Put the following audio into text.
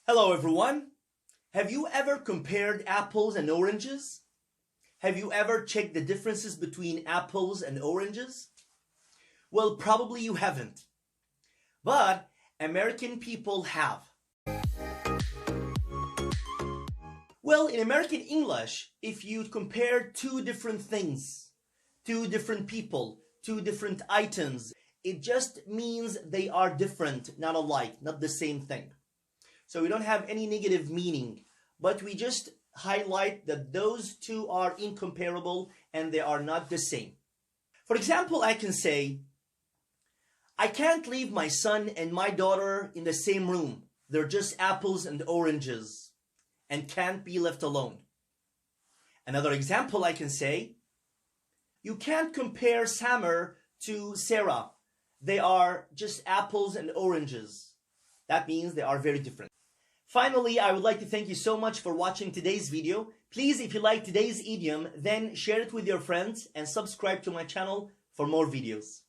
Hello everyone. Have you ever compared apples and oranges? Have you ever checked the differences between apples and oranges? Well, probably you haven't. But American people have. Well, in American English, if you compare two different things, two different people, two different items, it just means they are different, not alike, not the same thing. So we don't have any negative meaning, but we just highlight that those two are incomparable and they are not the same. For example, I can say, I can't leave my son and my daughter in the same room. They're just apples and oranges and can't be left alone. Another example I can say, you can't compare Samir to Sarah. They are just apples and oranges. That means they are very different. Finally, I would like to thank you so much for watching today's video. Please, if you like today's idiom, then share it with your friends and subscribe to my channel for more videos.